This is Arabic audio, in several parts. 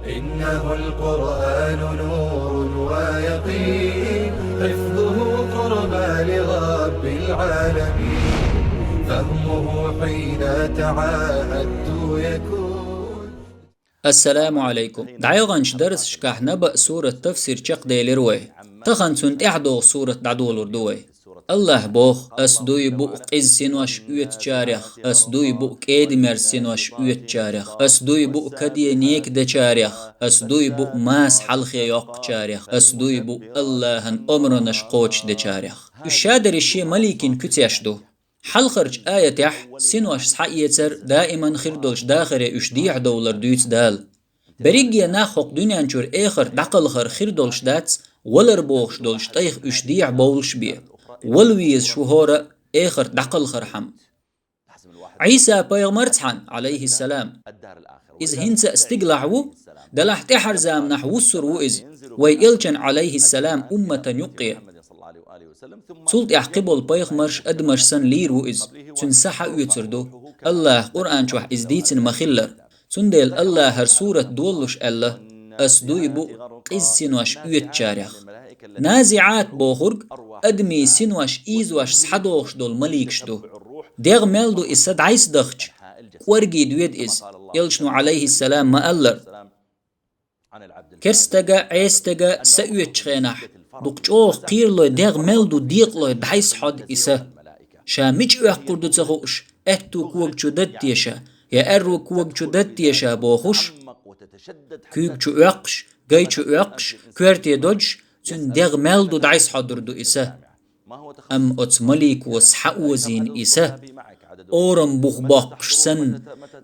إنه القرآن نور ويقين، حفظه قربى لرب العالمين، فهمه حين تعاهدت يكون. السلام عليكم. دعيغانش درس شكاح نبأ سورة تفسير شق ديلي روي تخن سنت احدو سورة دعدول اردوي. الله بوخ اسدوي بو قز سنوش اويت جاريخ، اسدوي بو كيدمر سنوش اويت جاريخ، اسدوي بو كدي نيك دا جاريخ، اسدوي بو ماس حلخي يوق جاريخ، اسدوي بو اللهن امرنش قوش دا جاريخ. الشادر الشي مليكين كتيشدو حلخرج آية يح سنوش صحيتر دائما خردولش داخري اشديح دولار دويت دال بريجيا ناخوق دنيا نشور اخر دقل خردولش داتس ولر بوخش دولش تايخ اشديح بولش بيه ولويز شهورة اخر دقل حم. عيسى بيغمرتحن عليه السلام إذ هنس استقلعو دلح تحر زام نحو السر وإذ ويلجن عليه السلام أمة يقية سلط يحقبل بيغمرش أدمش سن لير وإذ تنسحا يتردو الله قرآن شوح إزديتن مخلر تندل الله هر سورة دولش الله أسدوي بو قز سنوش يتشاريخ نازعات بوخرق أدمي سنوش إيزوش سحدوش دول مليكش دو ديغ ميلدو إساد عيس دخش ورقي دويد إز يلشنو عليه السلام ما ألر كرستغا عيستغا سأويت شخينح دوقشوخ قيرلو ديغ ميلدو ديقلو دعيس حد إسا شاميج اوح قردو تخوش اهتو كوغ چو دتيشا يا ارو كوغ چو دتيشا بوخوش كوغ چو اوقش غاي چو اوقش كويرتي دوج تن ديغ ميلدو دعيس حدردو إسا أم أتمليك وسحوزين إسا أورم بوخ باقش سن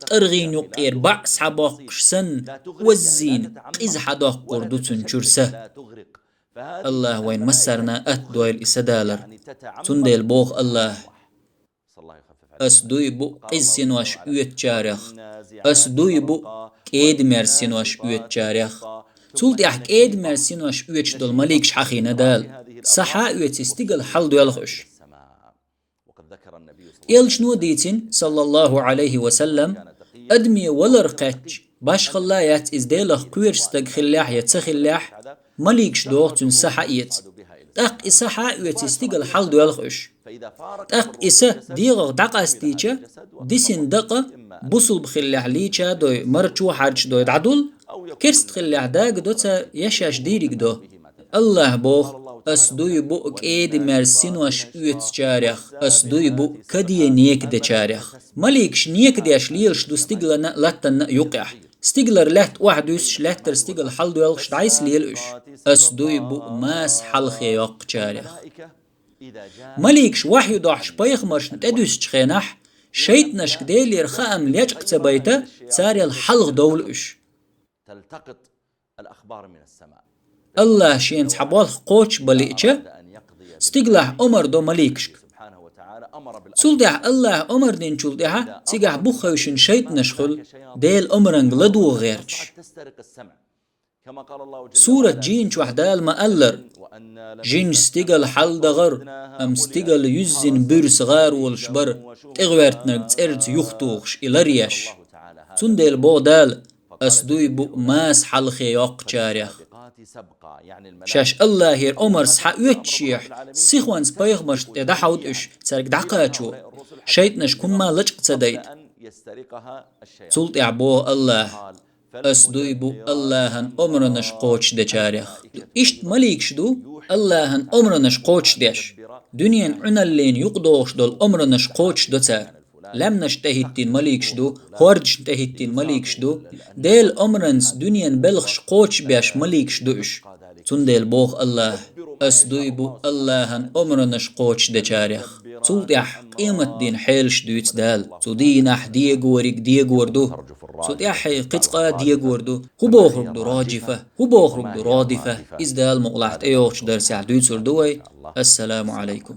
ترغين يقير بعس حباقش سن وزين قيز حداق قردو تنشرسه الله وين مسرنا أتدويل إسا دالر تندل بوخ الله أسدوي بو قيز سنوش اويت جاريخ أسدوي بو كيد مرسنوش اويت جاريخ تولت احك ايد مرسنوش اويت دول مليكش حخينا دال صحا اويت استيقل حل دويلخش إلشنو ديتين صلى الله عليه وسلم أدمي ولرقاتش باش خلايات إزديلخ كويرستق خلاح يتسخلاح مليكش دوغ تنسحا إيت تاق إسحا اويت استيقل حل دويلخش تاق إسا ديغغ دقا استيجا ديسين دقا بوصل بخلاح ليجا دوي مرچو حرج دوي دعدول كرست خلاح داق دوتا يشاش ديريك دو الله بوخ أسدوي بو كيد مرسين وش اويت جاريخ أسدوي بو كدي نيك دا جاريخ مليكش نيك داش ليلش دو استيقلنا لاتن يقح استيقلر لات وحدوش لاتر استيقل حل دوالش دعيس ليلش أسدوي بو ماس حلخي يوق جاريخ مليكش وحي داحش بايخمرش نتدوش جخينح شيطنش كديلير خام ليجق تبايتا تاري الحلق دولش تلتقط الأخبار من السماء الله شين تحبال قوش بليئة استقلح عمر دو مليكشك سلدح الله عمر دين شلدها تيجح بخوشن شيط نشخل ديل عمرنگ لدو غيرش سورة جين شوحدال ما ألر جين استقل حل دغر أم استقل يزن برس غار والشبر تغويرتنك تسرت يختوخش إلريش سندل بودال أسدوي بو ماس حلخي يوق جاريخ شاش الله هير عمر سحا ويتشيح سيخوان سبايغمش تدحاود اش سارك دعقاتشو شيطنش كما لجق تدايد سلط اعبو الله أسدوي بو اللهن عمرنش قوش دا جاريخ اشت مليكش دو اللهن عمرنش قوش داش دنيا عنالين يقدوش دول عمرنش قوش دو تار لم نشتهيتين مليكش دو خارج نشتهيتين مليكش دو ديل أمرنس دنيا بلغش قوش بيش مليكش دوش تندل بوخ الله أسدوي بو اللهن أمرنش قوش دا جاريخ توديح قيمة دين حيلش دويت دال تودينح ديغوريك ديغوردو توديح قطقة ديغوردو هو بوخرق دو راجفة هو بوخرق دو رادفة إز دال مقلعت ايوش درسي عدويت سردوي. السلام عليكم.